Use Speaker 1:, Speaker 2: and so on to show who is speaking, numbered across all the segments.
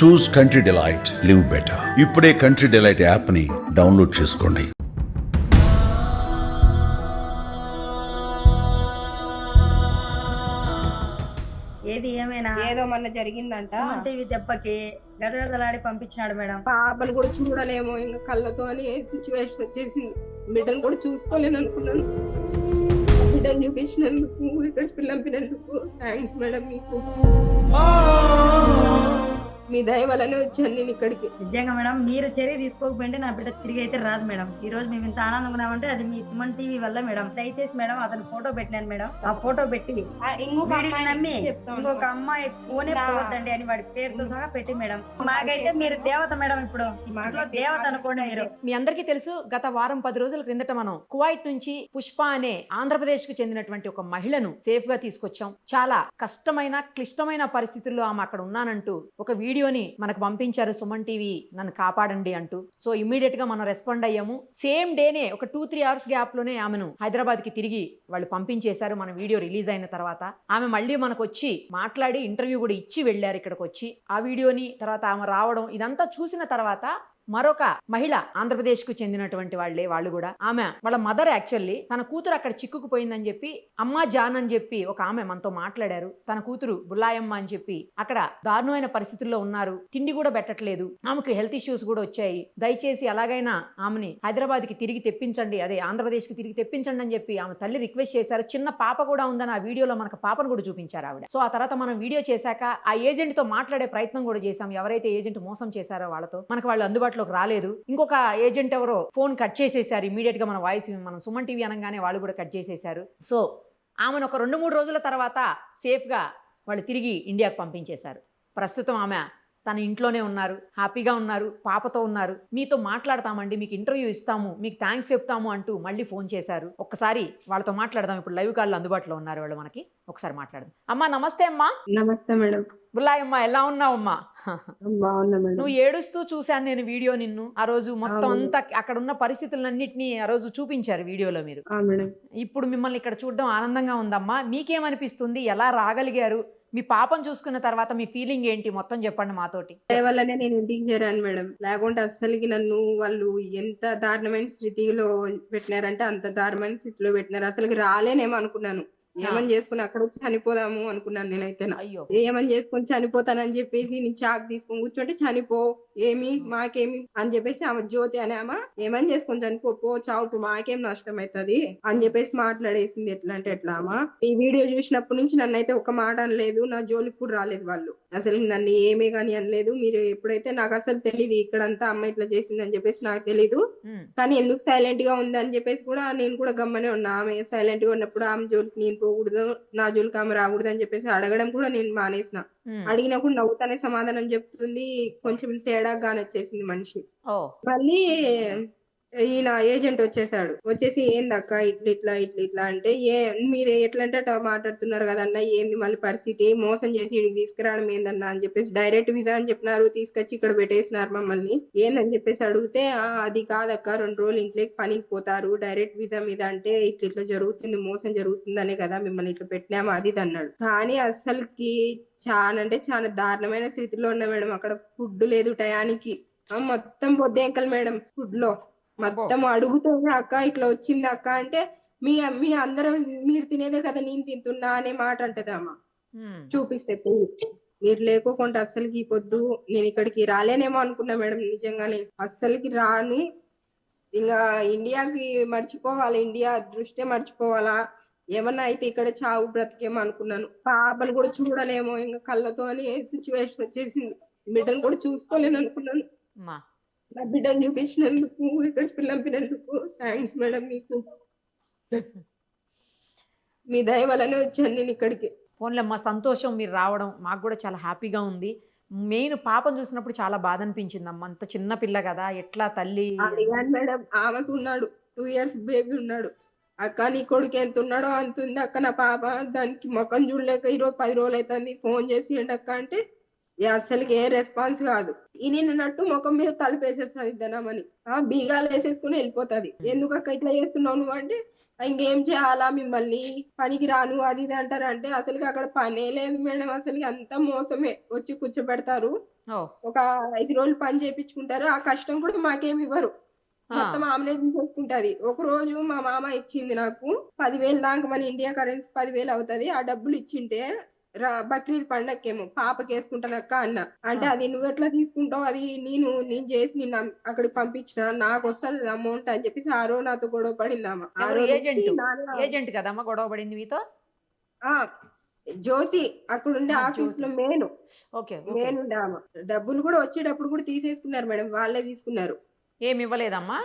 Speaker 1: చూస్ country delight, live better. ఇప్పుడే country delight app ని download చేసుకోండి.
Speaker 2: ఏది ఏమైనా
Speaker 3: ఏదో మొన్న జరిగిందంట.
Speaker 2: సుమన్ టీవీ దెబ్బకి గజగజలాడి పంపించినాడు మేడం.
Speaker 3: పాపను కూడా చూడలేము ఇంకా కళ్ళతో అని సిచ్యువేషన్ వచ్చేసింది. బిడ్డను కూడా చూసుకోలేను అనుకున్నాను. బిడ్డను చూపించినందుకు, ఇక్కడ పిల్లంపినందుకు థ్యాంక్స్ మేడం. మీకు మీ దయ వల్లనే వచ్చాను నేను ఇక్కడికి.
Speaker 2: నిజంగా మేడం, మీరు చర్య తీసుకోకపోయింటే నా బిడ్డ తిరిగి అయితే రాదు మేడం. ఈ రోజు మేము ఇంత ఆనందంగా ఉన్నామంటే అది మీ సుమన్ టీవీ వల్ల మేడం. దయచేసి మేడం అతను ఫోటో పెట్టినాను మేడం. ఆ ఫోటో పెట్టి
Speaker 3: ఇంకొక
Speaker 2: వీడియోని నమ్మి ఇంకొక అమ్మాయి ఫోనే పోవద్దండి అని వాడి పేరుతో సహా పెట్టి మేడం. మాకైతే మీరు దేవత మేడం. ఇప్పుడు మాకు దేవత అనుకోండి మీరు.
Speaker 4: మీ అందరికీ తెలుసు, గత వారం 10 రోజుల క్రిందట మనం కువైట్ నుంచి పుష్ప అనే ఆంధ్రప్రదేశ్ కు చెందినటువంటి ఒక మహిళను సేఫ్ గా తీసుకొచ్చాం. చాలా కష్టమైన క్లిష్టమైన పరిస్థితుల్లో ఆమె అక్కడ ఉన్నానంటూ ఒక వీడియోని మనకు పంపించారు. సుమన్ టీవీ నన్ను కాపాడండి అంటూ. సో ఇమ్మీడియట్ గా మనం రెస్పాండ్ అయ్యాము. సేమ్ డేనే ఒక 2-3 అవర్స్ గ్యాప్ లోనే ఆమెను హైదరాబాద్ కి తిరిగి వాళ్ళు పంపించేశారు. మన వీడియో రిలీజ్ అయిన తర్వాత ఆమె మళ్ళీ మనకు వచ్చి మాట్లాడి ఇంటర్వ్యూ కూడా ఇచ్చి వెళ్ళారు. ఇక్కడికి వచ్చి ఆ వీడియోని తర్వాత ఆమె రావడం ఇదంతా చూసిన తర్వాత మరొక మహిళ ఆంధ్రప్రదేశ్ కు చెందినటువంటి వాళ్ళు కూడా ఆమె వాళ్ళ మదర్ యాక్చువల్లీ తన కూతురు అక్కడ చిక్కుకుపోయిందని చెప్పి అమ్మా జాన్ అని చెప్పి ఒక ఆమె మనతో మాట్లాడారు. తన కూతురు బుల్లాయమ్మ అని చెప్పి అక్కడ దారుణమైన పరిస్థితుల్లో ఉన్నారు. తిండి కూడా పెట్టట్లేదు. ఆమెకు హెల్త్ ఇష్యూస్ కూడా వచ్చాయి. దయచేసి ఎలాగైనా ఆమెని హైదరాబాద్ కి తిరిగి తెప్పించండి, అదే ఆంధ్రప్రదేశ్ కి తిరిగి తెప్పించండి అని చెప్పి ఆమె తల్లి రిక్వెస్ట్ చేశారు. చిన్న పాప కూడా ఉందని ఆ వీడియోలో మనకు పాపను కూడా చూపించారు ఆవిడ. సో ఆ తర్వాత మనం వీడియో చేశాక ఆ ఏజెంట్ తో మాట్లాడే ప్రయత్నం కూడా చేశాం. ఎవరైతే ఏజెంట్ మోసం చేశారో వాళ్ళతో మనకు వాళ్ళు అందుబాటులోకి రాలేదు. ఇంకొక ఏజెంట్ ఎవరో ఫోన్ కట్ చేసేసారు. ఇమీడియట్ గా మన వాయిస్ మనం సుమన్ టీవీ అనగానే వాళ్ళు కూడా కట్ చేసేసారు. సో ఆమెను ఒక 2-3 రోజుల తర్వాత సేఫ్ గా వాళ్ళు తిరిగి ఇండియాకు పంపించేశారు. ప్రస్తుతం ఆమె తన ఇంట్లోనే ఉన్నారు, హ్యాపీగా ఉన్నారు, పాపతో ఉన్నారు. మీతో మాట్లాడతామండి, మీకు ఇంటర్వ్యూ ఇస్తాము, మీకు థ్యాంక్స్ చెప్తాము అంటూ మళ్ళీ ఫోన్ చేశారు. ఒక్కసారి వాళ్ళతో మాట్లాడదాం. ఇప్పుడు లైవ్ కాల్ అందుబాటులో ఉన్నారు వాళ్ళు మనకి. ఒకసారి మాట్లాడదాం. అమ్మా నమస్తే. అమ్మా
Speaker 3: నమస్తే మేడం.
Speaker 4: బుల్లాయమ్మ ఎలా ఉన్నావు అమ్మా?
Speaker 3: బాగున్నా మేడం.
Speaker 4: నువ్వు ఏడుస్తూ చూశాను నేను వీడియో. నిన్ను ఆ రోజు మొత్తం అంతా అక్కడ ఉన్న పరిస్థితులన్నింటినీ ఆ రోజు చూపించారు వీడియోలో మీరు. ఇప్పుడు మిమ్మల్ని ఇక్కడ చూడడం ఆనందంగా ఉందమ్మా. మీకేమనిపిస్తుంది? ఎలా రాగలిగారు? మీ పాపం చూసుకున్న తర్వాత మీ ఫీలింగ్ ఏంటి? మొత్తం చెప్పండి మాతోటి.
Speaker 3: వల్లనే నేను ఇంటికి చేరాను మేడం. లేకుంటే అస్సలకి నన్ను వాళ్ళు ఎంత దారుణమైన స్థితిలో పెట్టినారంటే అంత దారుణమైన స్థితిలో పెట్టినారు. అసలుకి రాలేనేమో అనుకున్నాను. ఏమని చేసుకుని అక్కడ వచ్చి చనిపోదాము అనుకున్నాను నేనైతే.
Speaker 4: అయ్యో,
Speaker 3: ఏమని చేసుకొని చనిపోతానని చెప్పేసి నేను చాక్ తీసుకొని కూర్చోంటే చనిపో, ఏమి మాకేమి అని చెప్పేసి ఆమె జ్యోతి అని ఆమె ఏమని చేసుకొని చనిపో చావుటు, మాకేం నష్టం అవుతుంది అని చెప్పేసి మాట్లాడేసింది. ఎట్లా అంటే ఎట్లా ఆమె ఈ వీడియో చూసినప్పటి నుంచి నన్ను అయితే ఒక మాట అనలేదు, నా జోలికి కూడా రాలేదు వాళ్ళు. అసలు నన్ను ఏమీ కానీ అనలేదు. మీరు ఎప్పుడైతే నాకు అసలు తెలియదు ఇక్కడంతా అమ్మ ఇట్లా చేసింది అని చెప్పేసి నాకు తెలీదు. కానీ ఎందుకు సైలెంట్ గా ఉంది అని చెప్పేసి కూడా నేను కూడా గమ్మనే ఉన్నా. ఆమె సైలెంట్ గా ఉన్నప్పుడు ఆమె జోలికి నేను పోకూడదు, నా జోలికి ఆమె రాకూడదు అని చెప్పేసి అడగడం కూడా నేను మానేసిన. అడిగినప్పుడు నవ్వుతానే సమాధానం చెప్తుంది. కొంచెం తేడాగా వచ్చేసింది మనిషి. మళ్ళీ ఈయన ఏజెంట్ వచ్చేసాడు. వచ్చేసి ఏందక్క ఇట్లా అంటే మీరు ఎట్లా అంటే అట్లా మాట్లాడుతున్నారు కదన్నా, ఏంది మళ్ళీ పరిస్థితి, మోసం చేసి ఇక్కడికి తీసుకురావడం ఏందన్నా అని చెప్పేసి డైరెక్ట్ వీసా అని చెప్పినారు, తీసుకొచ్చి ఇక్కడ పెట్టేసినారు మమ్మల్ని. ఏందని చెప్పేసి అడిగితే అది కాదక్క, 2 రోజులు ఇంట్లోకి పనికి పోతారు, డైరెక్ట్ వీసా మీద అంటే ఇట్లా జరుగుతుంది, మోసం జరుగుతుందనే కదా మిమ్మల్ని ఇట్లా పెట్టినాము అది అన్నాడు. కానీ అసలుకి చాలా అంటే చాలా దారుణమైన స్థితిలో ఉన్నా మేడం. అక్కడ ఫుడ్ లేదు టయానికి. మొత్తం బొద్దేంకలు మేడం ఫుడ్ లో. మొత్తం అడుగుతుంది అక్క ఇట్లా వచ్చింది అక్క అంటే మీ అందరూ మీరు తినేదే కదా నేను తింటున్నా అనే మాట అంటదమ్మా. చూపిస్తే మీరు లేకోకుండా అస్సలకి ఈ పొద్దు నేను ఇక్కడికి రాలేనేమో అనుకున్నా మేడం. నిజంగానే అస్సలకి రాను. ఇంకా ఇండియాకి మర్చిపోవాలి, ఇండియా దృష్టి మర్చిపోవాలా, ఏమన్నా అయితే ఇక్కడ చావు బ్రతికేమో అనుకున్నాను. పాపను కూడా చూడలేమో ఇంకా కళ్ళతో అని సిచ్యువేషన్ వచ్చేసింది. బిడ్డను కూడా చూసుకోలేను అనుకున్నాను. నా బిడ్డను చూపించినందుకు, ఇక్కడ పిల్లంపినందుకు థ్యాంక్స్ మేడం. మీకు మీ దయ వల్లనే వచ్చాను నేను ఇక్కడికి.
Speaker 4: ఫోన్లమ్మా, సంతోషం మీరు రావడం. మాకు కూడా చాలా హ్యాపీగా ఉంది. మెయిన్ పాపం చూసినప్పుడు చాలా బాధ అనిపించింది అమ్మ. అంత చిన్న పిల్ల కదా, ఎట్లా తల్లి.
Speaker 3: మేడం ఆమెకు ఉన్నాడు 2 years బేబీ ఉన్నాడు. అక్క నీ కొడుకు ఎంత ఉన్నాడో అంత ఉంది అక్క నా పాప. దానికి ముఖం చూడలేక ఈరోజు 10 రోజులు అవుతుంది. ఫోన్ చేసి ఏంటక్క అంటే అసలుకి ఏ రెస్పాన్స్ కాదు. ఈయనట్టు ముఖం మీద తలుపేసేస్తుంది ధనమని, బీగాలు వేసేసుకుని వెళ్ళిపోతుంది. ఎందుకు అక్క ఇట్లా చేస్తున్నావు నువ్వు అంటే ఇంకేం చేయాలా, మిమ్మల్ని పనికి రాను అది ఇది అంటారు. అంటే అసలుకి అక్కడ పనే లేదు మేడం. అసలుకి అంత మోసమే. వచ్చి కూర్చోబెడతారు,
Speaker 4: ఓ
Speaker 3: ఒక 5 రోజులు పని చేపించుకుంటారు. ఆ కష్టం కూడా మాకేమి ఇవ్వరు.
Speaker 4: ఆ,
Speaker 3: మొత్తం ఆమెనే తీసేసుకుంటది. ఒక రోజు మా మామ ఇచ్చింది నాకు 10,000 దాకా, మన ఇండియా కరెన్సీ 10,000 అవుతది. ఆ డబ్బులు ఇచ్చింటే బక్రీద్ పండక్కేమో పాపకి వేసుకుంటానక్క అన్న. అంటే
Speaker 4: ఆ.
Speaker 3: అది నువ్వు ఎట్లా తీసుకుంటావు, అది నేను చేసి నిన్ను అక్కడికి పంపించిన నాకు వస్తుంది అమౌంట్ అని చెప్పేసి ఆ రోజు నాతో గొడవ పడిందామా. ఆ
Speaker 4: ఎవరు?
Speaker 3: రోజు నుంచి
Speaker 4: ఏజెంట్?
Speaker 3: నాన్న
Speaker 4: ఏజెంట్ కదమ్మా గొడవ పడింది మీతో?
Speaker 3: ఆ జ్యోతి అక్కడ ఉండే ఆఫీస్
Speaker 4: జ్యోతి.
Speaker 3: లో మెయిన్
Speaker 4: ఓకే ఓకే.
Speaker 3: మెయిన్ ఉండే ఆమె. డబ్బులు కూడా వచ్చేటప్పుడు కూడా తీసేసుకున్నారు మేడం, వాళ్ళే తీసుకున్నారు.
Speaker 4: ఏమి ఇవ్వలేదమ్మా?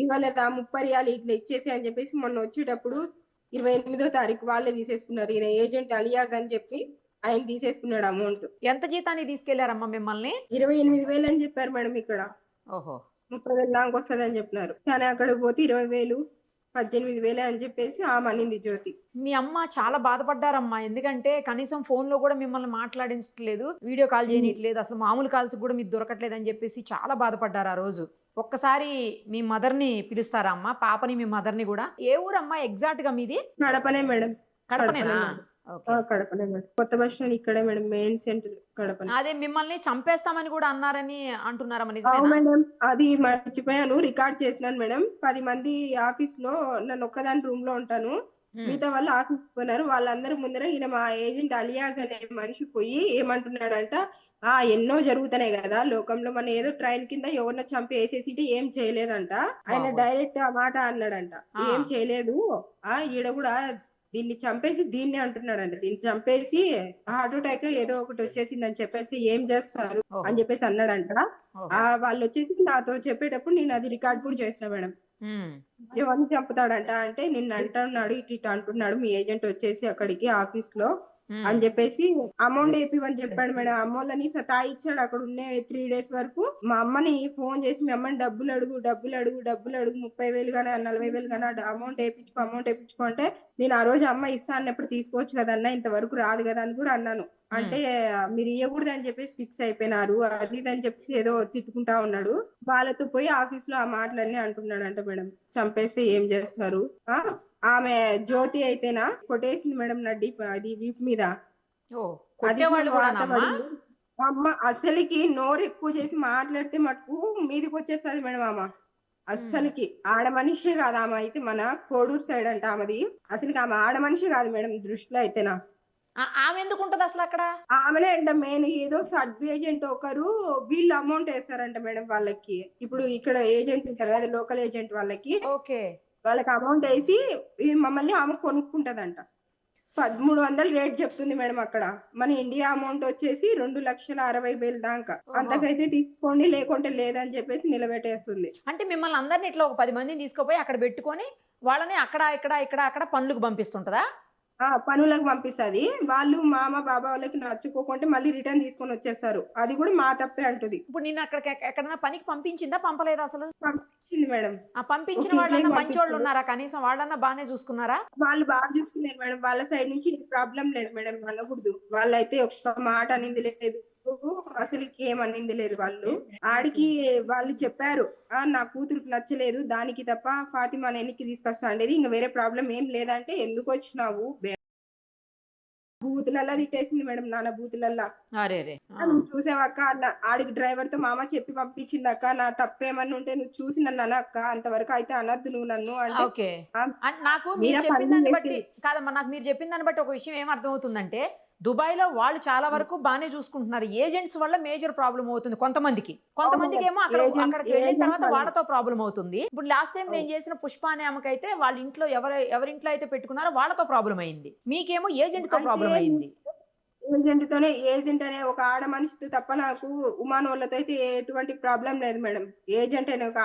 Speaker 3: ఇవ్వలేదు ఆ 30 రియాలు ఇట్లా ఇచ్చేసి అని చెప్పేసి మొన్న వచ్చేటప్పుడు 28వ తారీఖు వాళ్ళే తీసేసుకున్నారు. ఈయన ఏజెంట్ అలియాజ్ అని చెప్పి ఆయన తీసేసుకున్నాడు అమౌంట్.
Speaker 4: ఎంత జీతానికి తీసుకెళ్లారమ్మా మిమ్మల్ని?
Speaker 3: 28,000 అని చెప్పారు మేడం ఇక్కడ.
Speaker 4: ఓహో.
Speaker 3: 30,000 దాకా వస్తుంది అని చెప్పినారు. కానీ అక్కడికి పోతే 20,000 18,000 అని చెప్పేసి ఆమె అనింది జ్యోతి.
Speaker 4: మీ అమ్మ చాలా బాధపడ్డారమ్మా. ఎందుకంటే కనీసం ఫోన్‌లో గూడా మిమ్మల్ని మాట్లాడించట్లేదు. Video call చేయనీయట్లేదు. అసలు మామూలు కాల్స్ గూడా మీకు దొరకట్లేదని జెప్పేసి చాలా బాధపడ్డారు ఆ రోజు. ఒక్కసారి మీ మదర్‌ని పిలుస్తారా అమ్మా? పాపని, మీ మదర్‌ని గూడా. ఏ ఊరమ్మా ఎగ్జాక్ట్‌గా మీది?
Speaker 3: కడపనే మేడం.
Speaker 4: కడపనేనా?
Speaker 3: మేడం.
Speaker 4: ఓకే.
Speaker 3: కడపనే మేడం. కొత్త బస్ స్టాండ్ ఇక్కడే మేడం, మెయిన్ సెంటర్ కడపనే.
Speaker 4: అదే మిమ్మల్ని చంపేస్తామని గూడా అన్నారని అంటున్నారమ్మా,
Speaker 3: అవును
Speaker 4: నిజమేనా?
Speaker 3: మేడం, అది మర్చిపోయాను, రికార్డ్ చేసినాను మేడం. 10 మంది ఆఫీస్ లో, నన్ను ఒక్కదాని రూమ్ లో ఉంటాను,
Speaker 4: హ్మ్.
Speaker 3: మిగతా వాళ్ళు ఆఫీస్ పోయినారు. వాళ్ళందరి ముందర ఈయన మా ఏజెంట్ అలియాజ్ అనే మనిషి పోయి ఏమంటున్నాడంట, ఎన్నో జరుగుతున్నాయి కదా లోకంలో, మన ఏదో ట్రైన్ కింద ఎవరినో చంపి వేసేసి ఏం చేయలేదంట. ఆయన
Speaker 4: బాబోయ్!
Speaker 3: డైరెక్ట్ ఆ మాట అన్నాడంట.
Speaker 4: ఆ!
Speaker 3: ఏం చేయలేదు, ఈడ కూడా దీన్ని చంపేసి దీన్ని అంటున్నాడంట, దీన్ని చంపేసి హార్ట్ అటాక్ ఏదో ఒకటి వచ్చేసిందని చెప్పేసి ఏం చేస్తారు
Speaker 4: ఓహో!
Speaker 3: అని చెప్పేసి అన్నాడంట.
Speaker 4: ఓహో!
Speaker 3: వాళ్ళు వచ్చేసి నాతో చెప్పేటప్పుడు నేను అది రికార్డ్ కూడా చేసిన మేడం.
Speaker 4: హ్మ్.
Speaker 3: ఎవరిని చంపుతాడంట అంటే, నిన్ను అంటున్నాడు ఇటు ఇటు అంటున్నాడు మీ ఏజెంట్ వచ్చేసి అక్కడికి ఆఫీస్ లో
Speaker 4: హ్మ్.
Speaker 3: అని చెప్పేసి అమౌంట్ వేపిమని చెప్పాడు మేడం. అమ్మోళ్ళని సతాయిచ్చాడు అక్కడ ఉన్న 3 days వరకు. మా అమ్మని ఫోన్ చేసి, మీ అమ్మని డబ్బులు అడుగు డబ్బులు అడుగు డబ్బులు అడుగు 30,000 గానీ 40,000 గానీ అమౌంట్ వేపించుకో అంటే, నేను ఆ రోజు అమ్మ ఇస్తా అన్నప్పుడు తీసుకోవచ్చు కదన్నా, ఇంతవరకు రాదు కదా అని కూడా అన్నాను. అంటే మీరు ఇవ్వకూడదు అని చెప్పేసి ఫిక్స్ అయిపోయినారు అది ఇది అని చెప్పేసి ఏదో తిట్టుకుంటా ఉన్నాడు. వాళ్ళతో పోయి ఆఫీస్ లో ఆ మాటలన్నీ అంటున్నాడంట మేడం. చంపేస్తే ఏం చేస్తారు. ఆమె జ్యోతి అయితేనా కొట్టేసింది మేడం నా అది వీపు మీద.
Speaker 4: ఓహ్!
Speaker 3: అది కూడా
Speaker 4: కొట్టేవాళ్ళు
Speaker 3: వాత
Speaker 4: గూడానమ్మా?
Speaker 3: పడింది. అమ్మ అసలుకి నోరు ఎక్కువ చేసి మాట్లాడితే మటుకు మీదికి వచ్చేస్తుంది మేడం ఆమె.
Speaker 4: హ్మ్.
Speaker 3: అస్సలకి ఆడ మనిషి కాదు ఆమె అయితే, మన కోడూరు సైడ్ అంట ఆమెది. అసలుకి ఆమె ఆడ మనిషి కాదు మేడం దృష్టిలో అయితేనా.
Speaker 4: ఆమెందుకుంటదసలక్కడ?
Speaker 3: ఆమెనే అంట మెయిన్, ఏదో సబ్ ఏజెంట్ ఒకరు వీళ్ళు అమౌంట్ వేస్తారంట మేడం వాళ్ళకి. ఇప్పుడు ఇక్కడ ఏజెంట్ ఉంటారు కదా లోకల్ ఏజెంట్
Speaker 4: ఓకే.
Speaker 3: వాళ్ళకి అమౌంట్ వేసి ఈ మమ్మల్ని ఆమె కొనుక్కుంటదంట. 1300 రేట్ చెప్తుంది మేడం అక్కడ. మన ఇండియా అమౌంట్ వచ్చేసి 2,60,000 దాకా.
Speaker 4: ఓహో!
Speaker 3: అంతకైతే తీసుకోండి లేకుంటే లేదని చెప్పేసి నిలబెట్టేస్తుంది.
Speaker 4: అంటే మిమ్మల్ని అందరిని ఇట్లా ఒక 10 మందిని తీసుకుపోయి అక్కడ బెట్టుకొని, వాళ్ళని అక్కడ, ఇక్కడ, ఇక్కడ, అక్కడ పనులకు పంపిస్తుంటదా?
Speaker 3: పనులకు పంపిస్తది. వాళ్ళు మామ బాబా వాళ్ళకి నచ్చుకోకుంటే మళ్ళీ రిటర్న్ తీసుకొని వచ్చేస్తారు. అది కూడా మా తప్పే అంటది.
Speaker 4: ఇప్పుడు నిన్ను అక్కడికి ఎక్కడైనా పనికి పంపించిందా? పంపలేదా అసలు?
Speaker 3: పంపించింది మేడం.
Speaker 4: ఆ పంపించిన
Speaker 3: ఒక ఇంట్లోకి
Speaker 4: వాళ్ళన్నా
Speaker 3: పంపించింది.
Speaker 4: మంచోళ్ళున్నారా? కనీసం వాళ్ళన్నా బానే చూసుకున్నారా?
Speaker 3: వాళ్ళు బాగా చూసుకున్నారు మేడం. వాళ్ళ సైడ్ నుంచి ప్రాబ్లం లేదు మేడం, అనకూడదు. వాళ్ళైతే ఒక్క మాట అనింది లేదు, అసలుకి ఏం అనింది లేదు. వాళ్ళు ఆడికి వాళ్ళు చెప్పారు, నా కూతురుకి నచ్చలేదు దానికి తప్ప ఫాతిమాని ఎన్నికి తీసుకొస్తా ఉండేది, ఇంకా వేరే ప్రాబ్లం ఏం లేదంటే ఎందుకు వచ్చినావు బూతులల్లా తిట్టేసింది మేడం, నాన్న బూతులల్లా.
Speaker 4: అరెరే! ఆ!
Speaker 3: నువ్వు చూసావక్క అన్న, ఆడికి డ్రైవర్ తో మామ చెప్పి పంపించింది అక్క, నా తప్పేమన్నా ఉంటే నువ్వు చూసి నన్ను అనక్క, అంతవరకు అయితే అనద్దు నువ్వు నన్ను అంటే,
Speaker 4: ఓకే.
Speaker 3: "ఆ,
Speaker 4: నాకు మీరు
Speaker 3: మీరే
Speaker 4: చెప్పిన
Speaker 3: పనులు
Speaker 4: దాన్ని
Speaker 3: చేసి
Speaker 4: బట్టి కాదమ్మా, నాకు మీరు చెప్పిన దాన్ని బట్టి ఒక విషయం ఏం అర్థమవుతుందంటే, దుబాయ్‌లో వాళ్ళు చాలా వరకు బానే చూసుకుంటున్నారు. ఏజెంట్స్ వల్ల మేజర్ ప్రాబ్లమ్ అవుతుంది కొంతమందికి.
Speaker 3: అవును మేడం.
Speaker 4: కొంతమందికేమో అక్కడికి వెళ్ళిన తర్వాత వాళ్ళతో ప్రాబ్లమ్ అవుతుంది. ఇప్పుడు లాస్ట్ టైమ్ నేను చేసిన పుష్ప అనే ఆమెకైతే వాళ్ళ ఇంట్లో ఎవరింట్లో అయితే పెట్టుకున్నారో వాళ్ళతో ప్రాబ్లమ్ అయింది. మీకేమో ఏజెంట్‌తో
Speaker 3: అయితే
Speaker 4: ప్రాబ్లమ్ అయింది.
Speaker 3: ఏజెంట్ అనే ఒక ఆడ మనిషితో తప్ప నాకు ఉమాన్ వాళ్ళతో అయితే ఎటువంటి ప్రాబ్లం లేదు మేడం. ఏజెంట్ అనే ఒక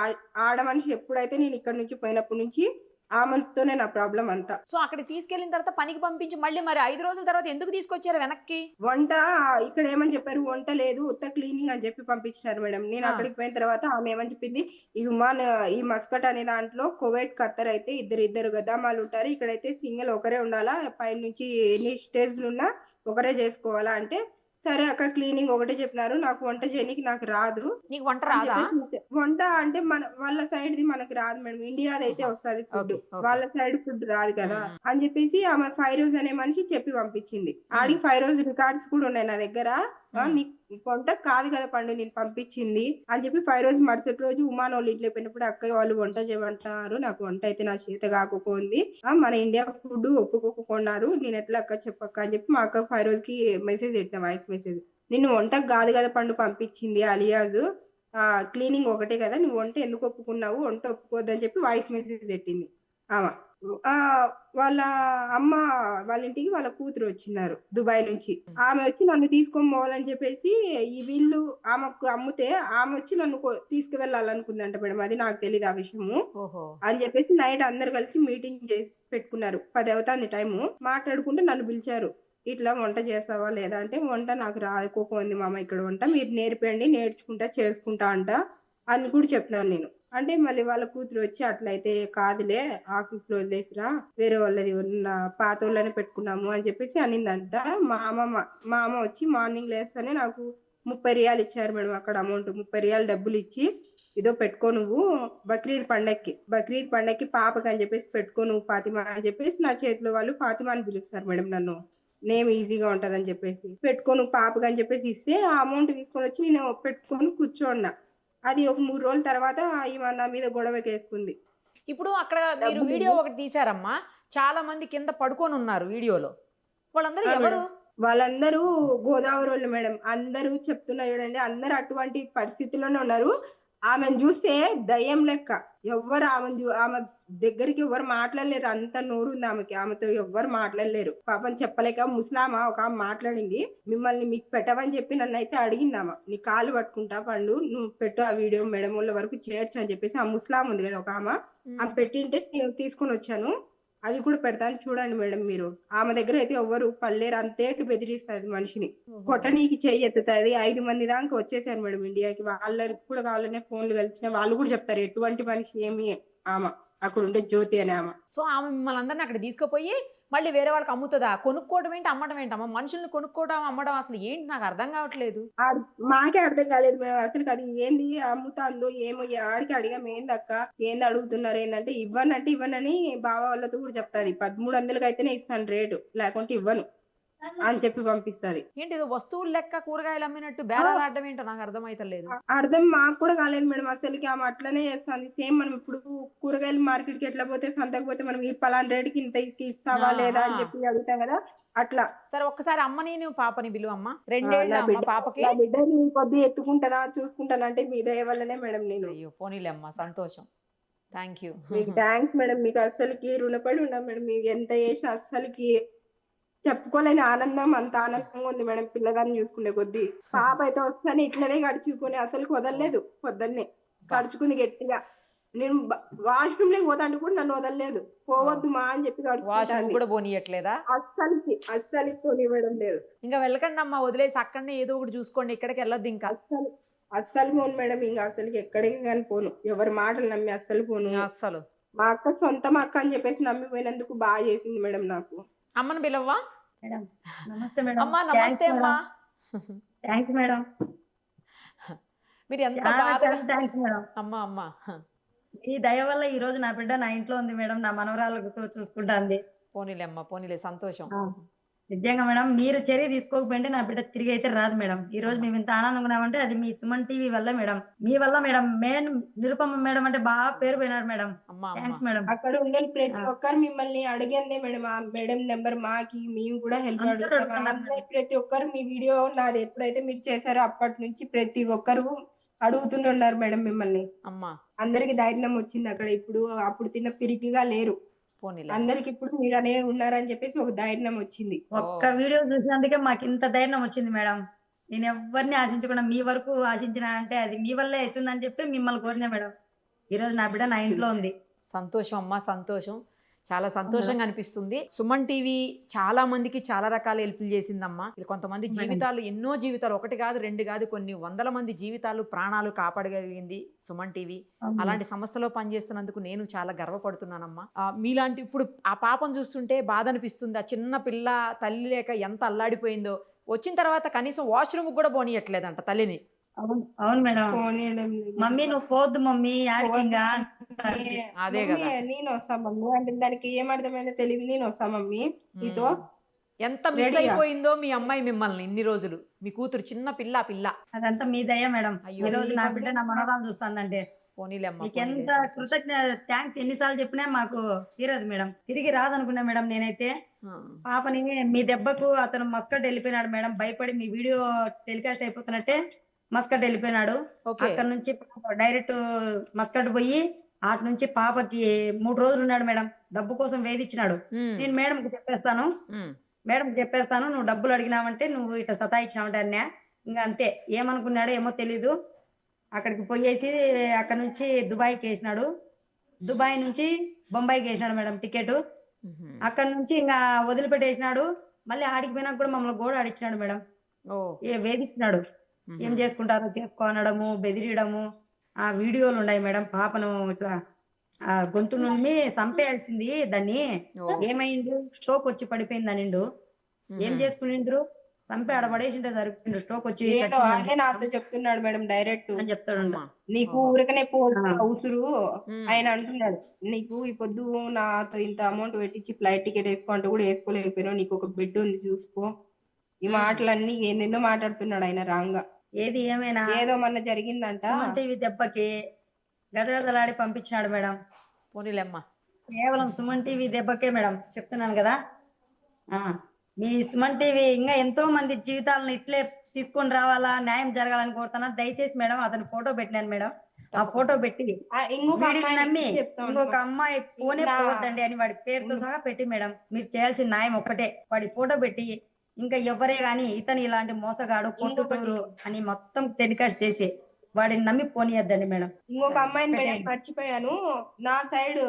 Speaker 3: ఆడ మనిషి ఎప్పుడైతే నేను ఇక్కడ నుంచి పోయినప్పటి నుంచి ఆమెతోనే నా ప్రాబ్లం అంతా.
Speaker 4: సో అక్కడికి తీసుకెళ్ళిన తర్వాత పనికి పంపించి మళ్ళీ మరి 5 రోజుల తర్వాత ఎందుకు తీసుకొచ్చారు వెనక్కి?
Speaker 3: వంట ఇక్కడ ఏమని చెప్పారు, వంట లేదు ఉత్త క్లీనింగ్ అని చెప్పి పంపించినారు మేడం. నేను
Speaker 4: ఆ!
Speaker 3: అక్కడికి పోయిన తర్వాత ఆమె ఏమని చెప్పింది, ఈ ఉమాన్ ఈ మస్కట్ అనే దాంట్లో కువైట్ ఖత్తర్ అయితే ఇద్దరు గద్దామాలు ఉంటారు, ఇక్కడైతే సింగిల్ ఒకరే ఉండాలా, పై నుంచి ఎన్ని స్టేజ్లు ఉన్నా ఒకరే చేసుకోవాలా అంటే, సరే అక్క క్లీనింగ్ ఒకటే చెప్పినారు, నాకు వంట చేయడానికి నాకు రాదు
Speaker 4: నీకు వంట
Speaker 3: అని
Speaker 4: రాదా?
Speaker 3: చెప్పేసి వంట అంటే వాళ్ళ సైడ్ది మనకి రాదు మేడం, ఇండియాది అయితే
Speaker 4: ఆహా!
Speaker 3: వస్తుంది ఫుడ్,
Speaker 4: ఓకే. ఓకే.
Speaker 3: వాళ్ళ సైడ్ ఫుడ్ రాదు కదా
Speaker 4: హ్మ్. హ్మ్.
Speaker 3: అని చెప్పేసి ఆమె ఫైరోజ్ అనే మనిషి చెప్పి పంపించింది.
Speaker 4: హ్మ్.
Speaker 3: ఆడికి ఫైరోజ్ రికార్డ్స్ కూడా ఉన్నాయి నా దగ్గర. నీకు వంట కాదు కదా పండు నేను పంపించింది అని చెప్పి 5 రోజు మరుసటి రోజు ఉమాన్ వాళ్ళు ఇంట్లో పోయినప్పుడు అక్కయ్య వాళ్ళు వంట చేయమంటారు, నాకు వంట అయితే నా చేత కాకపోయింది, మన ఇండియా ఫుడ్ ఒప్పుకోకున్నారు, నేను ఎట్లా అక్క చెప్పక్క అని చెప్పి మా అక్క 5 రోజుకి మెసేజ్ పెట్టిన, వాయిస్ మెసేజ్. నిన్ను వంటకు కాదు కదా పండు పంపించింది అలియాజ్, క్లీనింగ్ ఒకటే కదా, నువ్వు వంట ఎందుకు ఒప్పుకున్నావు, వంట ఒప్పుకోవద్దని చెప్పి వాయిస్ మెసేజ్ పెట్టింది ఆమె. వాళ్ళ అమ్మ వాళ్ళ ఇంటికి వాళ్ళ కూతురు వచ్చినారు దుబాయ్ నుంచి, ఆమె వచ్చి నన్ను తీసుకొని పోవాలని చెప్పేసి ఈ వీళ్ళు ఆమెకు అమ్ముతే ఆమె వచ్చి నన్ను తీసుకువెళ్ళాలనుకుందంట మేడం, అది నాకు తెలియదు ఆ విషయము అని చెప్పేసి నైట్ అందరు కలిసి మీటింగ్ చేసి పెట్టుకున్నారు. 10 అవుతుంది టైము, మాట్లాడుకుంటే నన్ను పిలిచారు, ఇట్లా వంట చేస్తావా లేదా అంటే, వంట నాకు రాకపోయింది మామ ఇక్కడ వంట, మీరు నేర్పండి నేర్చుకుంటా చేసుకుంటా అంట అని కూడా చెప్పినాను నేను. అంటే మళ్ళీ వాళ్ళ కూతురు వచ్చి అట్లయితే కాదులే ఆఫీస్ లో వదిలేసిరా, వేరే వాళ్ళని పాత వాళ్ళని పెట్టుకున్నాము అని చెప్పేసి అనిందంట. మా అమ్మ వచ్చి మార్నింగ్ లేస్తానే నాకు 30 రియాలు ఇచ్చారు మేడం అక్కడ అమౌంట్, 30 రియాలు డబ్బులు ఇచ్చి, ఇదో పెట్టుకో నువ్వు బక్రీద్ పండక్కి పాపకి అని చెప్పేసి పెట్టుకో నువ్వు ఫాతిమా అని చెప్పేసి నా చేతిలో వాళ్ళు ఫాతిమా అని పిలుస్తారు మేడం, నన్ను నేమ్ ఈజీగా ఉంటదని చెప్పేసి పెట్టుకో నువ్వు పాపకి అని చెప్పేసి ఇస్తే ఆ అమౌంట్ తీసుకొని వచ్చి నేను పెట్టుకొని కూర్చోన్నా. అది ఒక 3 రోజుల తర్వాత ఈమె నా మీద గొడవకి వేసుకుంది.
Speaker 4: ఇప్పుడు అక్కడ మీరు వీడియో ఒకటి తీసారమ్మా, చాలా మంది కింద పడుకొని ఉన్నారు వీడియోలో, వాళ్ళందరూ ఎవరు?
Speaker 3: వాళ్ళందరూ గోదావరి వాళ్ళు మేడం, అందరూ చెప్తున్నారు చూడండి, అందరూ అటువంటి పరిస్థితుల్లోనే ఉన్నారు. ఆమెను చూస్తే దయ్యం లెక్క, ఎవ్వరు ఆమె దగ్గరికి ఎవరు మాట్లాడలేరు, అంత నోరుంది ఆమెకి, ఆమెతో ఎవ్వరు మాట్లాడలేరు పాపం. చెప్పలేక ముస్లామా ఒక ఆమె మాట్లాడింది, మిమ్మల్ని మీకు పెట్టమని చెప్పి నన్ను అయితే అడిగిందామా, నీ కాలు పట్టుకుంటా పండు నువ్వు పెట్టు ఆ వీడియో మేడం వాళ్ళ వరకు చేర్చు అని చెప్పేసి, ఆ ముస్లాం ఉంది కదా ఒక ఆమె పెట్టింటే నేను తీసుకొని వచ్చాను, అది కూడా పెడతాను చూడండి మేడం మీరు. ఆమె దగ్గర అయితే ఎవ్వరు పల్లేరు, అంతేటు బెదిరిస్తుంది మనిషిని, కొట్టనీకి చెయ్యి ఎత్తుతుంది. 5 మంది దాకా వచ్చేసారు మేడం ఇండియాకి, వాళ్ళకి కూడా వాళ్ళనే ఫోన్లు కలిసిన వాళ్ళు కూడా చెప్తారు ఎటువంటి మనిషి ఏమి ఆమె అక్కడ ఉండే జ్యోతి అనే ఆమె.
Speaker 4: సో ఆమె మిమ్మల్ని అందరినీ అక్కడ తీసుకుపోయి మళ్ళీ వేరే వాళ్ళకి అమ్ముతుందా? కొనుక్కోవడం ఏంటి అమ్మడం ఏంటమ్మా? మనుషుల్ని కొనుక్కోవడం అమ్మడం అసలు ఏంటి నాకు అర్థం కావట్లేదు.
Speaker 3: మాకే అర్థం కాలేదు మేము అసలు, అది ఏంది అమ్ముతాందో ఏమో, ఆడికి అడిగాం ఏంది అక్క ఏంది అడుగుతున్నారు ఏంటంటే, ఇవ్వనంటే ఇవ్వనని బావ వాళ్ళతో కూడా చెప్తాది, 1300 అయితేనే ఇస్తాను రేటు, లేకుంటే ఇవ్వను అని చెప్పి పంపిస్తుంది.
Speaker 4: ఏంటి వస్తువులు లెక్క కూరగాయలు అమ్మినట్టు బేరాలు ఆడడం ఏంటో నాకు అర్థమైతలేదు.
Speaker 3: అర్థం మాకు కూడా కాలేదు మేడం అసలుకి, ఆమె అట్లనే చేస్తుంది సేమ్. మనం ఇప్పుడు కూరగాయలు మార్కెట్ కి ఎట్లా పోతే సంతకు పోతే మనం ఈ పలానా రేటుకి ఇంత ఇస్తావా లేదా అని చెప్పి అడుగుతాం కదా, అట్లా.
Speaker 4: సరే ఒక్కసారి అమ్మని నువ్వు పాపని పిలువమ్మా, 2 ఏళ్ళ పాపకి.
Speaker 3: బిడ్డని కొద్ది ఎత్తుకుంటానా చూసుకుంటానా అంటే మీ దయ వల్లనే మేడం నేను.
Speaker 4: అయ్యో పోనీలే అమ్మా, సంతోషం, థ్యాంక్ యూ.
Speaker 3: మీకు థ్యాంక్స్ మేడం, మీకు అసలుకి రుణపడి ఉన్నాం మేడం, మీకు ఎంత చేసినా అసలుకి చెప్పుకోలేని ఆనందం, అంత ఆనందంగా ఉంది మేడం పిల్లగాన్ని చూసుకునే కొద్దీ. పాప అయితే వస్తాను ఇట్లనే గడుచుకుని అసలు వదలలేదు, పొద్దున్నే గడుచుకుంది గట్టిగా. నేను వాష్రూమ్ లోకి పోతాంటే కూడా నన్ను వదలలేదు, పోవద్దు మా అని చెప్పి
Speaker 4: కూడా పోనీయట్లేదా?
Speaker 3: అస్సలు పోనివ్వడం లేదు.
Speaker 4: ఇంకా వెళ్ళకండి అమ్మా, వదిలేసి అక్కడనే ఏదో ఒకటి చూసుకోండి, ఇక్కడికి వెళ్ళొద్దు ఇంకా.
Speaker 3: అస్సలు పోను మేడం, ఇంకా అసలు ఎక్కడికి కానీ పోను, ఎవరి మాటలు నమ్మి అస్సలు పోను.
Speaker 4: అస్సలు
Speaker 3: మా అక్క సొంతం అక్క అని చెప్పేసి నమ్మిపోయినందుకు బాగా చేసింది మేడం నాకు.
Speaker 4: అమ్మని పిలవ్వా?
Speaker 2: నమస్తే మేడం.
Speaker 4: అమ్మా నమస్తే అమ్మా.
Speaker 2: థ్యాంక్స్ మేడం,
Speaker 4: మీరు ఎంత బాగా.
Speaker 2: Thanks madam.
Speaker 4: అమ్మా
Speaker 2: ఈ దయ వల్ల ఈ రోజు నా బిడ్డ నా ఇంట్లో ఉంది మేడం, నా మనవరాలకు చూసుకుంటాంది.
Speaker 4: పోనీలే అమ్మా, పోనీలే, సంతోషం.
Speaker 2: నిజంగా మేడం, మీరు చర్య తీసుకోకపోయింటే నా బిడ్డ తిరిగి అయితే రాదు మేడం. ఈ రోజు మేము ఇంత ఆనందంగా ఉన్నామంటే అది మీ సుమన్ టీవీ వల్ల మేడం, మీ వల్ల మేడం. మెయిన్ నిరుపమ మేడం అంటే బాగా పేరు పోయినాడు మేడం. Thanks madam.
Speaker 3: అక్కడ ఉండే ప్రతి ఒక్కరు మిమ్మల్ని అడిగిందే మేడం, ఆ మేడం నెంబర్ మాకి, మేము కూడా హెల్ప్ అడుగుతాం. ప్రతి ఒక్కరు మీ వీడియో నాది ఎప్పుడైతే మీరు చేశారో అప్పటి నుంచి ప్రతి ఒక్కరు అడుగుతున్నారు మేడం మిమ్మల్ని. అందరికి ధైర్యం వచ్చింది అక్కడ, ఇప్పుడు అప్పుడు తిన్న పిరికిగా లేరు, అందరికి ఇప్పుడు మీరు అనే ఉన్నారని చెప్పేసి ఒక ధైర్యం వచ్చింది.
Speaker 2: ఒక్క వీడియో చూసినందుకే మాకు ఇంత ధైర్యం వచ్చింది మేడం. నేను ఎవరిని ఆశించకుండా మీ వరకు ఆశించిన అంటే అది మీ వల్లే అవుతుందని చెప్పి మిమ్మల్ని కోరినా మేడం. ఈ రోజు నా బిడ్డ నా ఇంట్లో ఉంది.
Speaker 4: సంతోషం అమ్మా, సంతోషం, చాలా సంతోషంగా అనిపిస్తుంది. సుమన్ టీవీ చాలా మందికి చాలా రకాల హెల్ప్లు చేసిందమ్మా. కొంతమంది జీవితాలు, ఎన్నో జీవితాలు, 1 కాదు 2 కాదు, కొన్ని 100ల మంది జీవితాలు, ప్రాణాలు కాపాడగలిగింది సుమన్ టీవీ. అలాంటి సంస్థలో పనిచేస్తున్నందుకు నేను చాలా గర్వపడుతున్నానమ్మా. మీలాంటి ఇప్పుడు ఆ పాపను చూస్తుంటే బాధ అనిపిస్తుంది. ఆ చిన్న పిల్ల తల్లి లేక ఎంత అల్లాడిపోయిందో, వచ్చిన తర్వాత కనీసం వాష్రూమ్ కూడా పోనీయట్లేదంట తల్లిని.
Speaker 2: అవును మేడం. మమ్మీ నువ్వు పోద్దు మమ్మీ యాడికింగా.
Speaker 4: అదే కదా,
Speaker 3: నేను వస్తా మమ్మీ అంటే దానికి ఏమర్థమైందో తెలియదు, నేను వస్తా మమ్మీ నీతో
Speaker 4: ఎంత మిస్
Speaker 3: రెడీగా.
Speaker 4: అయిపోయిందో మీ అమ్మాయి మిమ్మల్ని ఇన్ని రోజులు. మీ కూతురు చిన్న పిల్ల.
Speaker 2: అదంతా మీ దయ మేడం.
Speaker 4: అయ్యో.
Speaker 2: ఈ రోజు నా
Speaker 3: ఈ
Speaker 2: బిడ్డ
Speaker 3: పొద్దు-
Speaker 2: నా మనవరాలు చూస్తుందంటే
Speaker 4: పోనీలేమ్మా,
Speaker 2: మీకు
Speaker 4: పోనీలే,
Speaker 2: ఎంత
Speaker 4: సంతోషం.
Speaker 2: కృతజ్ఞ థ్యాంక్స్ ఎన్నిసార్లు చెప్పినా మాకు తీరదు మేడం. తిరిగి రాదనుకున్నా మేడం నేనైతే.
Speaker 4: ఆ.
Speaker 2: పాపని మీ దెబ్బకు అతను మస్కట్ వెళ్ళిపోయినాడు మేడం. భయపడి మీ వీడియో టెలికాస్ట్ అయిపోతున్నట్టే మస్కట్ వెళ్ళిపోయినాడు.
Speaker 4: ఓకే.
Speaker 2: అక్కడ నుంచి డైరెక్ట్ మస్కట్ పోయి అటు నుంచి పాపకి 3 రోజులు ఉన్నాడు మేడం. డబ్బు కోసం వేధించినాడు.
Speaker 4: ఉమ్,
Speaker 2: నేను మేడంకి చెప్పేస్తాను,
Speaker 4: ఉమ్,
Speaker 2: నువ్వు డబ్బులు అడిగినావంటే నువ్వు ఇట్లా సతాయించినావంటే అన్నా. ఇంకా అంతే, ఏమనుకున్నాడో ఏమో తెలీదు. అక్కడికి పోయేసి అక్కడ నుంచి దుబాయ్కి వేసినాడు. దుబాయ్ నుంచి బొంబాయికి వేసినాడు మేడం టికెట్.
Speaker 4: ఉమ్.
Speaker 2: అక్కడ నుంచి ఇంకా వదిలిపెట్టేసినాడు. మళ్ళీ ఆడికి పోయినాక కూడా మమ్మల్ని గోడ ఆడిచ్చినాడు మేడం.
Speaker 4: ఓ.
Speaker 2: వేధించినాడు.
Speaker 4: ఉమ్.
Speaker 2: ఏం చేసుకుంటారో చేసుకో అనడము, బెదిరియడము. ఆ వీడియోలు ఉన్నాయి మేడం. పాపను ఇట్లా ఆ గొంతు నుండి చంపేయాల్సింది దాన్ని.
Speaker 4: ఓ.
Speaker 2: ఏమైంది, స్ట్రోక్ వచ్చి పడిపోయింది అనిండు. ఏం
Speaker 4: ఉమ్.
Speaker 2: చేసుకునిండ్రు, చంపి ఆడ పడేసింటే సరిపోయిండు. స్ట్రోక్ వచ్చి
Speaker 3: ఏదో
Speaker 2: చచ్చిందని
Speaker 3: ఆయనే నాతో చెప్తున్నాడు మేడం డైరెక్ట్.
Speaker 2: అని చెప్తాడు.
Speaker 4: అమ్మా.
Speaker 3: నీకు
Speaker 4: ఓహో.
Speaker 3: ఊరికనే ఉసురు
Speaker 4: ఉమ్.
Speaker 3: ఆయన అంటున్నాడు. నీకు ఈ పొద్దు నాతో ఇంత అమౌంట్ పెట్టించి ఫ్లైట్ టికెట్ వేసుకో కూడా వేసుకోలేకపోయినావు. నీకు ఒక బిడ్డ ఉంది చూసుకో. ఈ మాటలన్నీ ఏందేందో మాట్లాడుతున్నాడు ఆయన రాంగా.
Speaker 2: ఏది ఏమైనా
Speaker 3: ఏదో మొన్న జరిగిందంట.
Speaker 2: సుమన్ టీవీ దెబ్బకి గజగజలాడి పంపించినాడు మేడం.
Speaker 4: పోనీలేమ్మా.
Speaker 2: కేవలం సుమన్ టీవీ దెబ్బకే మేడం చెప్తున్నాను కదా. ఆ మీ సుమన్ టీవీ ఇంకా ఎంతో మంది జీవితాలను ఇట్లే తీసుకొని రావాలా, న్యాయం జరగాలని కోరుతున్నా. దయచేసి మేడం అతని ఫోటో పెట్టినాను మేడం. ఆ ఫోటో పెట్టి
Speaker 3: ఇంకొక
Speaker 2: వీడిని
Speaker 3: అమ్మాయి
Speaker 2: నమ్మి
Speaker 3: చెప్తా
Speaker 2: ఇంకొక అమ్మాయి పోనే
Speaker 3: నా-
Speaker 2: పోవద్దండి అని వాడి పేరుతో సహా పెట్టి మేడం. మీరు చేయాల్సిన న్యాయం ఒక్కటే, వాడి ఫోటో పెట్టి ఇంకా ఎవరే గాని ఇతను ఇలాంటి మోసగాడు పొద్దుటూరు అని మొత్తం టెలికాస్ట్ చేసి వాడిని నమ్మి పోనీయద్దండి మేడం.
Speaker 3: ఇంకొక అమ్మాయిని మేడం
Speaker 2: పెట్టేయండి.
Speaker 3: మర్చిపోయాను. నా సైడ్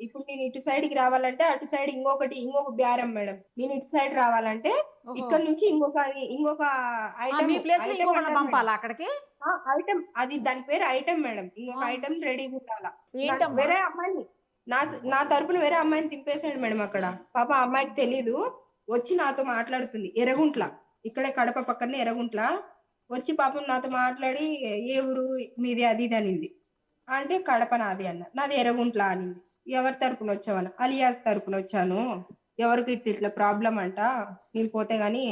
Speaker 3: ఇప్పుడు నేను ఇటు సైడ్ కి రావాలంటే అటు సైడ్ ఇంకొక బేరం మేడం. నేను ఇటు సైడ్ రావాలంటే
Speaker 4: ఓహో.
Speaker 3: ఇక్కడ నుంచి ఇంకొక
Speaker 4: ఆ,
Speaker 3: ఐటమ్
Speaker 4: మీ ప్లేస్ లో ఇంకొకరిని పంపాలా అక్కడికి?
Speaker 3: ఐటమ్ అది దాని పేరు ఐటమ్ మేడం. ఇంకొక
Speaker 4: ఆ.
Speaker 3: ఐటమ్ రెడీగా ఉండాలా.
Speaker 4: ఏంటమ్మా?
Speaker 3: వేరే అమ్మాయిని నా తరపున వేరే అమ్మాయిని తింపేశాడు మేడం అక్కడ. పాప ఆ అమ్మాయికి తెలీదు. వచ్చి నాతో మాట్లాడుతుంది ఎర్రగుంట్ల, ఇక్కడే కడప పక్కనే ఎర్రగుంట్ల. వచ్చి పాపం నాతో మాట్లాడి ఏ ఊరు మీది అది ఇది అనింది. అంటే కడప నాది అన్న. నాది ఎర్రగుంట్ల అనింది. ఎవరి తరపున వచ్చావన్న? అలియాస్ తరపున వచ్చాను. ఎవరికి ఇట్లా ప్రాబ్లం అంట, నేను పోతే గాని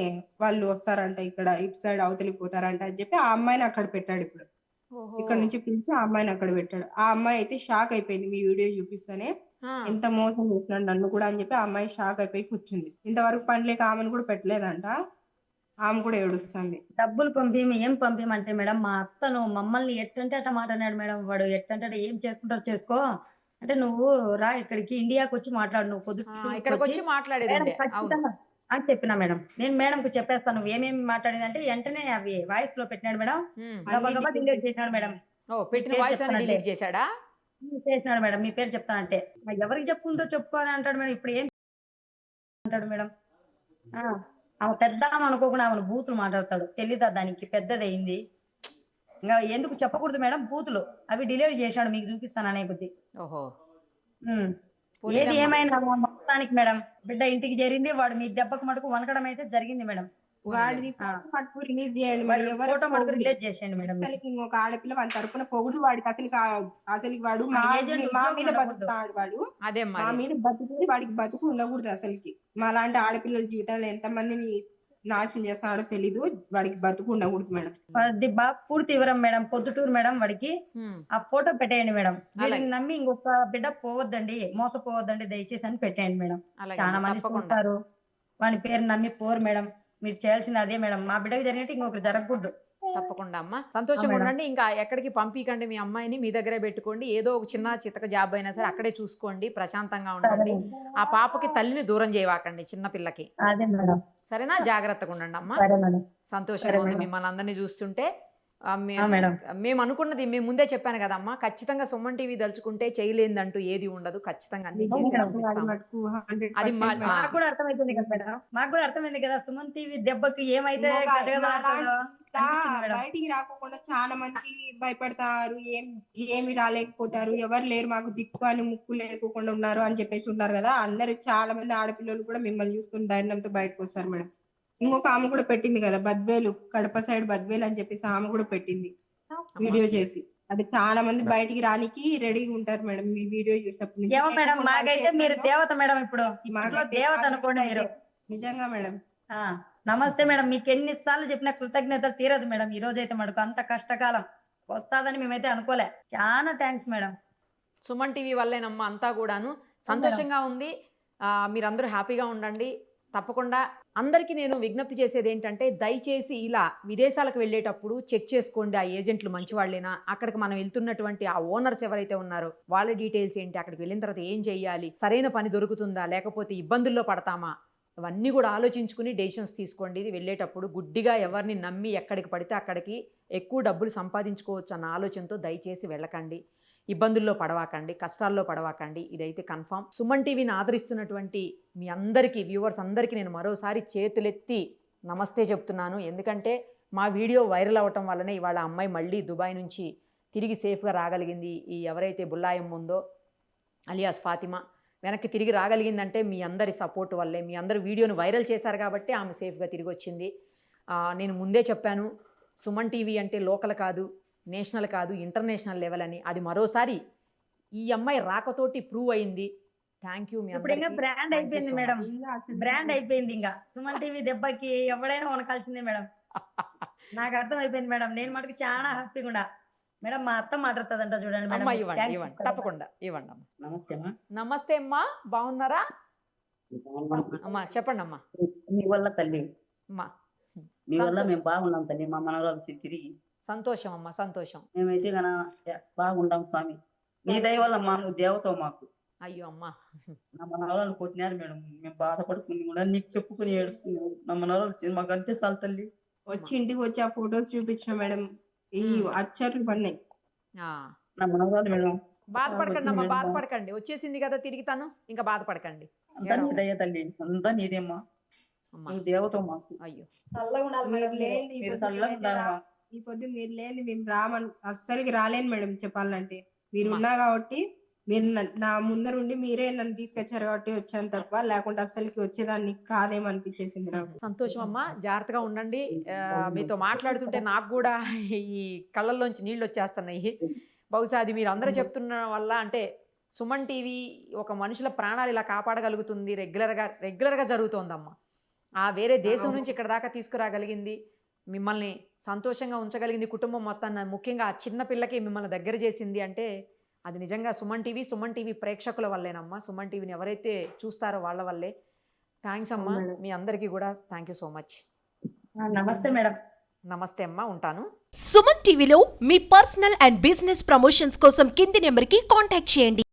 Speaker 3: వాళ్ళు వస్తారంట, ఇక్కడ ఇటు సైడ్ అవతలికి పోతారంట అని చెప్పి ఆ అమ్మాయిని అక్కడ పెట్టాడు. ఇప్పుడు
Speaker 4: ఓహో.
Speaker 3: ఇక్కడ నుంచి పిలిచి ఆ అమ్మాయిని అక్కడ పెట్టాడు. ఆ అమ్మాయి అయితే షాక్ అయిపోయింది. మీ వీడియో చూపిస్తానే
Speaker 4: ఆ.
Speaker 3: ఎంత మోసం చేసినాడు నన్ను కూడా అని చెప్పి ఆ అమ్మాయి షాక్ అయిపోయి కూర్చుంది. ఇంతవరకు పని లేక ఆమెను కూడా పెట్టలేదంట. ఆమె కూడా ఏడుస్తుంది.
Speaker 2: డబ్బులు ఏం పంపిమంటే మేడం, మా అత్తను మమ్మల్ని ఎట్టంటే అట్ట మాట అన్నాడు మేడం. వాడు ఎట్టంటే అట్ట ఏం చేసుకుంటారో చేసుకో అంటే, నువ్వు రా ఇక్కడికి ఇండియాకి వచ్చి మాట్లాడు, నువ్వు
Speaker 4: ఆ,
Speaker 2: పొద్దుటూరుకి
Speaker 4: ఇక్కడికి వచ్చి
Speaker 2: వచ్చి
Speaker 4: మాట్లాడేది
Speaker 2: మేడం
Speaker 4: ఉండే. అవును.
Speaker 2: ఖచ్చితంగా అని చెప్పినా మేడం. నేను మేడంకు చెప్పేస్తాను నువ్వు ఏమేమి మాట్లాడేదంటే వెంటనే అవి వాయిస్ లో పెట్టినాడు మేడం.
Speaker 4: ఉమ్.
Speaker 2: గబగబా డిలీట్ చేసినాడు మేడం.
Speaker 4: ఓ, పెట్టిన
Speaker 2: పేరు
Speaker 4: వాయిస్ అని
Speaker 2: చెప్తానంటే.
Speaker 4: డిలీట్ చేశాడా?
Speaker 2: చేసినాడు మేడం. మీ పేరు చెప్తానంటే ఎవరికి చెప్పుకుంటూ చెప్పుకోని అంటాడు మేడం. ఇప్పుడు ఏం అంటాడు మేడం? ఆ, ఆమె పెద్ద ఆమె అనుకోకుండా ఆమెను బూతులు మాట్లాడతాడు. తెలీదా దానికి పెద్దదయింది. ఇంకా ఎందుకు చెప్పకూడదు మేడం బూతులు. అవి డిలీట్ చేశాడు, మీకు చూపిస్తాను అనే కొద్ది.
Speaker 4: ఓహో.
Speaker 2: ఉమ్.
Speaker 4: పోనీలమ్మా.
Speaker 2: ఏది ఏమైనా మొత్తానికి మేడం బిడ్డ ఇంటికి చేరింది. వాడు మీ దెబ్బకు మటుకు వనకడం అయితే జరిగింది మేడం.
Speaker 3: వాడిది
Speaker 2: ఆ.
Speaker 3: మటుకు రిలీజ్ చేయండి
Speaker 2: వాడి
Speaker 3: మేడం. ఎవరు
Speaker 2: ఫోటో మటుకు రిలీజ్ చేసేయండి మేడం.
Speaker 3: అసలుకి ఇంకొక ఆడపిల్ల వాడి తరపున పొగుడు. వాడికి అసలుకి వాడు
Speaker 2: ఆ ఏజెంట్
Speaker 3: మా
Speaker 2: ఉద్యోగం
Speaker 3: మీద
Speaker 2: ఉండకూడదు.
Speaker 3: బతుకుతాడు. వాడు
Speaker 4: అదే
Speaker 3: మా
Speaker 4: మరి.
Speaker 3: మీద బతికేది, వాడికి బతుకు ఉండకూడదు అసలుకి. మా లాంటి ఆడపిల్లల జీవితంలో ఎంత మందిని నాశనం చేస్తున్నాడో తెలీదు. వాడికి బతుకు ఉండకూడదు మేడం.
Speaker 2: అది పూర్తి వివరం మేడం. పొద్దుటూరు మేడం. వాడికి
Speaker 4: ఉమ్.
Speaker 2: ఆ ఫోటో పెట్టేయండి మేడం.
Speaker 4: అలాగే.
Speaker 2: వీడిని నమ్మి ఇంకొక బిడ్డ పోవద్దండి, మోసపోవద్దండి దయచేసి అని పెట్టేయండి మేడం.
Speaker 4: అలాగే
Speaker 2: చాలా మంది
Speaker 4: తప్పకుండా.
Speaker 2: చూస్తారు, వాని పేరు నమ్మి పోరు మేడం. మీరు చేయాల్సింది అదే మేడం. మా బిడ్డకి జరిగినట్టు ఇంకొకరు జరగకూడదు.
Speaker 4: తప్పకుండా అమ్మా. సంతోషంగా
Speaker 2: మేడం.
Speaker 4: ఉండండి. ఇంకా ఎక్కడికి పంపించకండి. మీ అమ్మాయిని మీ దగ్గరే పెట్టుకోండి. ఏదో ఒక చిన్న చితక జాబ్ అయినా సరే అక్కడే చూసుకోండి. ప్రశాంతంగా ఉండండి. ఆ పాపకి తల్లిని దూరం చేయవాకండి, చిన్న పిల్లకి.
Speaker 2: అదే మేడం.
Speaker 4: సరేనా? జాగ్రత్తగా ఉండండి అమ్మా.
Speaker 2: సరే మేడం.
Speaker 4: సంతోషంగా
Speaker 2: సరే
Speaker 4: ఉంది
Speaker 2: మేడం.
Speaker 4: మిమ్మల్ని అందరినీ చూస్తుంటే.
Speaker 2: మేడం.
Speaker 4: మేము అనుకున్నది మేము ముందే చెప్పాను కదమ్మా. ఖచ్చితంగా సుమన్ టీవీ దలుచుకుంటే చేయలేదంటూ ఏది ఉండదు. ఖచ్చితంగా అన్ని చేసి
Speaker 2: మేడం.
Speaker 3: వాడి
Speaker 4: పంపిస్తాము.
Speaker 3: మటుకు 100%
Speaker 4: అది మా-
Speaker 3: మేడం.
Speaker 2: మాకు కూడా అర్థమైంది కదా మేడం. మాకు కూడా అర్థమైంది కదా సుమన్ టీవీ దెబ్బకి ఏమైతే
Speaker 3: ఇంకొక
Speaker 2: గజగజలాడుతుందో
Speaker 3: ఇట్లా
Speaker 2: అనిపించింది మేడం.
Speaker 3: బయటికి రాకుండా చాలా మంది భయపడతారు. ఏమి రాలేకపోతారు, ఎవరు లేరు మాకు దిక్కు అని ముక్కు లేకుండా ఉన్నారు అని చెప్పేసి ఉన్నారు కదా. అందరు చాలా మంది ఆడపిల్లలు కూడా మిమ్మల్ని చూసుకుని ధైర్యంతో బయటకు వస్తారు మేడం. ఇంకొక ఆమె కూడా పెట్టింది కదా, బద్వేలు, కడప సైడ్ బద్వేలు అని చెప్పేసి ఆమె కూడా పెట్టింది వీడియో చేసి. అది చాలా మంది బయటికి రానికి రెడీగా ఉంటారు మేడం. మీ వీడియో చూసినప్పుడు నుంచి.
Speaker 2: ఏమో మేడం, మాకైతే మీరు దేవత మేడం. ఇప్పుడు
Speaker 3: మాకైతే
Speaker 2: ఇంట్లో దేవత అనుకోండి మీరు.
Speaker 3: నిజంగా మేడం.
Speaker 2: ఆ, నమస్తే మేడం. మీకు ఎన్నిసార్లు చెప్పిన కృతజ్ఞతలు తీరదు మేడం. ఈ రోజు అయితే మటుకు అంత కష్టకాలం వస్తాదని మేమైతే అనుకోలే. చాలా థ్యాంక్స్ మేడం.
Speaker 4: సుమన్ టీవీ వల్లేనమ్మా అంతా కూడాను. సంతోషంగా ఉంది. మీరందరూ హ్యాపీగా ఉండండి. తప్పకుండా అందరికీ నేను విజ్ఞప్తి చేసేది ఏంటంటే, దయచేసి ఇలా విదేశాలకు వెళ్ళేటప్పుడు చెక్ చేసుకోండి ఆ ఏజెంట్లు మంచివాళ్ళేనా, అక్కడికి మనం వెళ్తున్నటువంటి ఆ ఓనర్స్ ఎవరైతే ఉన్నారో వాళ్ళ డీటెయిల్స్ ఏంటి, అక్కడికి వెళ్ళిన తర్వాత ఏం చేయాలి, సరైన పని దొరుకుతుందా లేకపోతే ఇబ్బందుల్లో పడతామా, అవన్నీ కూడా ఆలోచించుకుని డెసిషన్స్ తీసుకోండి. ఇది వెళ్ళేటప్పుడు గుడ్డిగా ఎవరిని నమ్మి ఎక్కడికి పడితే అక్కడికి ఎక్కువ డబ్బులు సంపాదించుకోవచ్చు అన్న ఆలోచనతో దయచేసి వెళ్ళకండి. ఇబ్బందుల్లో పడవాకండి, కష్టాల్లో పడవాకండి. ఇదైతే కన్ఫామ్. సుమన్ టీవీని ఆదరిస్తున్నటువంటి మీ అందరికీ, వ్యూవర్స్ అందరికీ నేను మరోసారి చేతులెత్తి నమస్తే చెప్తున్నాను. ఎందుకంటే మా వీడియో వైరల్ అవ్వటం వల్లనే ఇవాళ అమ్మాయి మళ్ళీ దుబాయ్ నుంచి తిరిగి సేఫ్గా రాగలిగింది. ఈ ఎవరైతే బుల్లాయం ఉందో అలియాస్ ఫాతిమా వెనక్కి తిరిగి రాగలిగిందంటే మీ అందరి సపోర్ట్ వల్లే. మీ అందరు వీడియోను వైరల్ చేశారు కాబట్టి ఆమె సేఫ్గా తిరిగి వచ్చింది. నేను ముందే చెప్పాను, సుమన్ టీవీ అంటే లోకల్ కాదు, నేషనల్ కాదు, ఇంటర్నేషనల్ లెవెల్ అని. అది మరోసారి ఈ అమ్మాయి రాకతోటి ప్రూవ్ అయింది. Thank you. మీ
Speaker 2: ఇప్పుడు ఇంకా
Speaker 4: అందరికీ
Speaker 2: బ్రాండ్
Speaker 4: thank you
Speaker 2: అయిపోయింది
Speaker 4: so
Speaker 2: మేడం.
Speaker 4: much.
Speaker 2: బ్రాండ్ అయిపోయింది. ఇంకా సుమన్ టీవీ దెబ్బకి ఎవడైనా వనకాల్సిందే మేడం. నాకు అర్థం అయిపోయింది మేడం. నేను మటుకు చాలా హ్యాపీగా ఉండా మేడం. మా అత్త మాట్లాడుతుందంట చూడండి మేడం.
Speaker 4: అమ్మా
Speaker 2: మీకు
Speaker 4: ఇవ్వండి,
Speaker 2: thanks
Speaker 4: ఇవ్వండి,
Speaker 2: చెప్పాలి.
Speaker 4: తప్పకుండా ఇవ్వండి అమ్మా.
Speaker 5: నమస్తే అమ్మా.
Speaker 4: నమస్తే అమ్మా, బాగున్నారా అమ్మా? చెప్పండి అమ్మా.
Speaker 5: మీ వల్ల తల్లి,
Speaker 4: అమ్మా
Speaker 5: మీ వల్ల మేము బాగున్నాం తల్లి. మా మనవరాలు వచ్చి తిరిగి
Speaker 4: సంతోషం అమ్మా, సంతోషం.
Speaker 5: మేమైతే గన బాగుండాం స్వామి. నీ దయ వల్ల మా నువ్వు దేవతో మాకు.
Speaker 4: అయ్యో అమ్మా,
Speaker 5: నా మనవరాలు కొట్టినారు మేడం. మేము బాధపడుకుని కూడా నీకు చెప్పుకుని ఏడుచుకున్నాం. నా మనవరాలు వచ్చి మాకు అంతే చాలు తల్లి.
Speaker 3: వచ్చి ఇంటికి వచ్చి ఆ ఫొటోస్ చూపించిన మేడం, ఈ అచ్చర్లు పడినాయి.
Speaker 4: ఆ,
Speaker 5: నా మనవరాలు మేడం.
Speaker 4: బాధపడకండి అమ్మా,
Speaker 5: వచ్చింది మేడం.
Speaker 4: బాధపడకండి. వచ్చేసింది కదా తిరిగి తను, ఇంకా బాధపడకండి.
Speaker 5: అంతా నీ దయ తల్లి, అంతా నీదేమ్మా.
Speaker 4: అమ్మా
Speaker 5: నువ్వు దేవతో మాకు.
Speaker 4: అయ్యో
Speaker 2: చల్లగా ఉండాలి
Speaker 3: మీరు
Speaker 2: మేడం.
Speaker 3: లేని ఈ
Speaker 5: మీరు
Speaker 3: పొద్దు
Speaker 5: చల్లగా
Speaker 3: మేమైతే
Speaker 5: ఉండాలమ్మా.
Speaker 3: ఈ పొద్దు మీరు లేని మేము రామని అస్సలకి రాలేను మేడం. చెప్పాలంటే మీరు
Speaker 4: అమ్మా.
Speaker 3: ఉన్నా కాబట్టి, మీరు నా ముందరుండి మీరే నన్ను తీసుకొచ్చారు కాబట్టి వచ్చాను తప్ప, లేకుంటే అస్సలకి వచ్చేదాన్ని కాదేమో అనిపించేసింది నాకు.
Speaker 4: సంతోషం అమ్మా, జాగ్రత్తగా ఉండండి. మీతో మాట్లాడుతుంటే నాకు కూడా ఈ కళ్ళల్లోంచి నీళ్ళు వచ్చేస్తున్నాయి. బహుశా అది మీరు అందరూ చెప్తున్న వల్ల, అంటే సుమన్ టీవీ ఒక మనుషుల ప్రాణాలు ఇలా కాపాడగలుగుతుంది, రెగ్యులర్గా జరుగుతోందమ్మా. ఆ వేరే దేశం నుంచి ఇక్కడ దాకా తీసుకురాగలిగింది, మిమ్మల్ని సంతోషంగా ఉంచగలిగింది, కుటుంబం మొత్తాన్ని, ముఖ్యంగా ఆ చిన్న పిల్లకి మిమ్మల్ని దగ్గర చేసింది అంటే అది నిజంగా సుమన్ టీవీ ప్రేక్షకుల వల్లేనమ్మా. సుమన్ టీవీని ఎవరైతే చూస్తారో వాళ్ళ వల్లే. థ్యాంక్స్ అమ్మా. మీ అందరికీ కూడా థ్యాంక్ యూ సో మచ్.
Speaker 2: నమస్తే మేడం.
Speaker 4: నమస్తే అమ్మా, ఉంటాను.
Speaker 6: సుమన్ టీవీలో మీ పర్సనల్ అండ్ బిజినెస్ ప్రమోషన్స్ కోసం కింది నెంబర్కి కాంటాక్ట్ చేయండి.